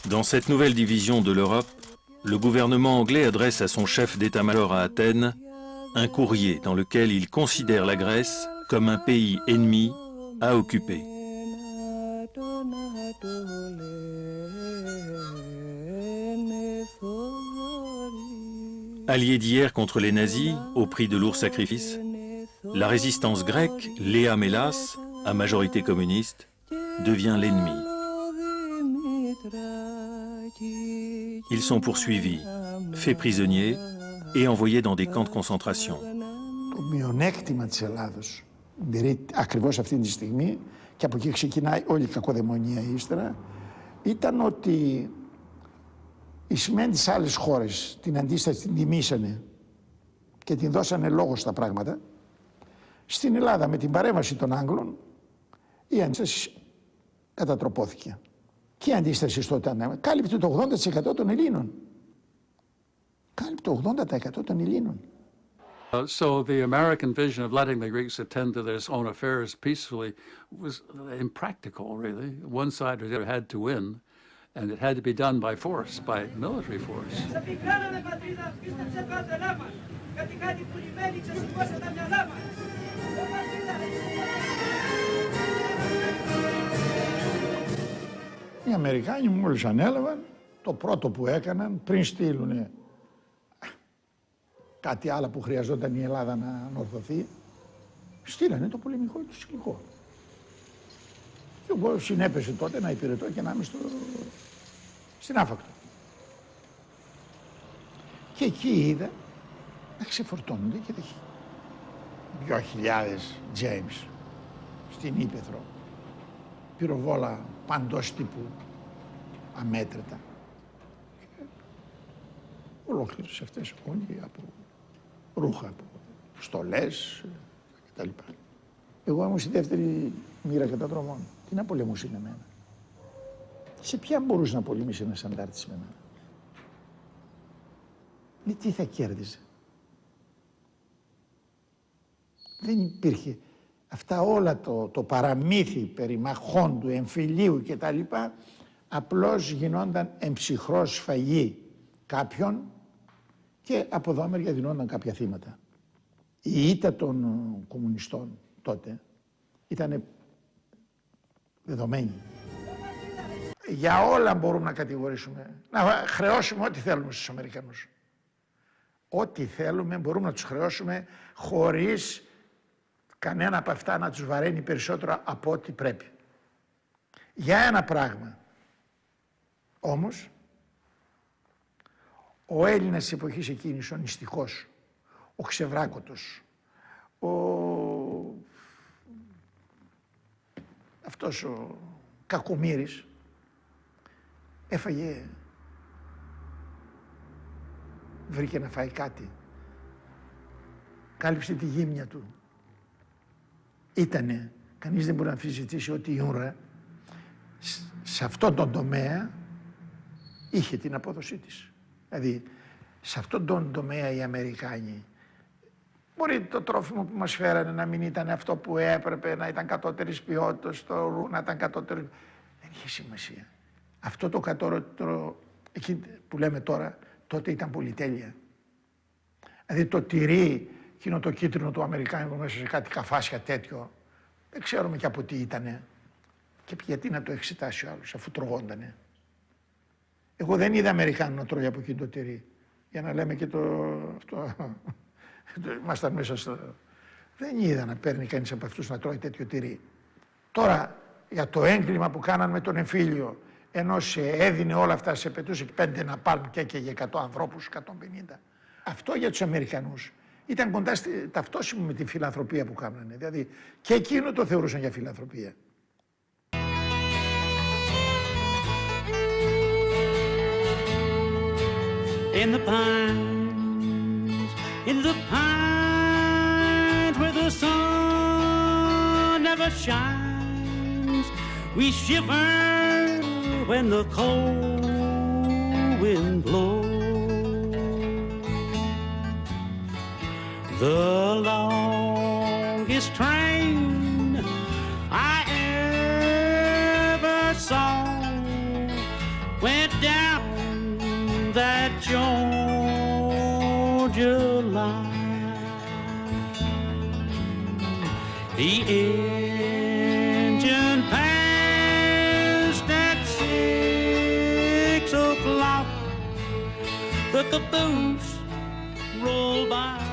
Dans cette nouvelle division de l'Europe, le gouvernement anglais adresse à son chef d'état-major à Athènes un courrier dans lequel il considère la Grèce comme un pays ennemi à occuper. Alliée d'hier contre les nazis, au prix de lourds sacrifices, la résistance grecque, Léa Mélas, à majorité communiste, devient l'ennemi. Ils sont poursuivis, faits prisonniers et envoyés dans des camps de concentration. Το μειονέκτημα της Ελλάδος, ακριβώς αυτή τη στιγμή, και από εκεί ξεκινάει όλη η κακοδαιμονία ύστερα, ήταν ότι οι σημαίνει τις άλλες χώρες την αντίσταση την τιμήσανε και την δώσανε λόγο στα πράγματα. Στην Ελλάδα με την παρέμβαση των Άγγλων η αντίσταση κατατροπώθηκε. Και η αντίσταση τότε κάλυπτε το 80% των Ελλήνων. Κάλυπτε το 80% των Ελλήνων. So the American vision of letting the Greeks attend to their own affairs peacefully was impractical, really. One side had to win, and it had to be done by force, by military force. Οι Αμερικάνοι μόλις ανέλαβαν, το πρώτο που έκαναν πριν στείλουν κάτι άλλο που χρειαζόταν η Ελλάδα να ανορθωθεί, στείλανε το πολεμικό του υλικό. Και εγώ συνέπεσε τότε να υπηρετώ και να είμαι στην Άφακτο. Και εκεί είδα να ξεφορτώνονται και 2.000 James στην Ήπεθρο. Πυροβόλα παντός τύπου αμέτρητα. Ολόκληρες αυτές όλοι από ρούχα, από στολές κτλ. Εγώ ήμουν στη δεύτερη μοίρα καταδρομών. Τι να πολεμούσε με μένα. Σε ποια μπορούσε να πολεμήσει ένας αντάρτης με μένα. Με τι θα κέρδιζε. Δεν υπήρχε. Αυτά όλα το παραμύθι περί μαχών του, εμφυλίου κτλ. Απλώς γινόταν εμψυχρός σφαγή κάποιον και από δόμερια δινόταν κάποια θύματα. Η ήττα των κομμουνιστών τότε ήταν δεδομένη. Για όλα μπορούμε να κατηγορήσουμε, να χρεώσουμε ό,τι θέλουμε στους Αμερικανούς. Ό,τι θέλουμε μπορούμε να τους χρεώσουμε χωρίς κανένα από αυτά να τους βαραίνει περισσότερο από ό,τι πρέπει. Για ένα πράγμα όμως, ο Έλληνας της εποχής εκείνης, ο νηστικός, ο ξεβράκωτος, αυτός ο κακομοίρης, βρήκε να φάει κάτι, κάλυψε τη γύμνια του. Ήτανε, κανείς δεν μπορεί να αμφισβητήσει ότι η ούρα σε αυτόν τον τομέα είχε την απόδοσή της. Δηλαδή, σε αυτόν τον τομέα οι Αμερικάνοι, μπορεί το τρόφιμο που μας φέρανε να μην ήταν αυτό που έπρεπε, να ήταν κατώτερης ποιότητας, το ρου να ήταν κατώτερης. Δεν είχε σημασία. Αυτό το κατώτερο, εκεί που λέμε τώρα, τότε ήταν πολυτέλεια. Δηλαδή το τυρί, εκείνο το κίτρινο του Αμερικάνικου μέσα σε κάτι καφάσια τέτοιο, δεν ξέρουμε και από τι ήτανε. Και γιατί να το εξετάσει ο άλλος, αφού τρογόντανε. Εγώ δεν είδα Αμερικάνο να τρώει από εκείνο το τυρί. Για να λέμε και αυτό. Ήμασταν μέσα στο. Δεν είδα να παίρνει κανείς από αυτούς να τρώει τέτοιο τυρί. Τώρα για το έγκλημα που κάναν με τον εμφύλιο, ενώ σε έδινε όλα αυτά, σε πετούσε 5 ναπάλμ και για 100 ανθρώπους, 150. Αυτό για τους Αμερικανούς ήταν κοντά ταυτόσιμο με τη φιλανθρωπία που κάνανε. Δηλαδή και εκείνο το θεωρούσαν για φιλανθρωπία. In the pines where the sun never shines, we shiver when the cold wind blows. The longest train I ever saw went down that Georgia line. The engine passed at 6 o'clock. The caboose rolled by.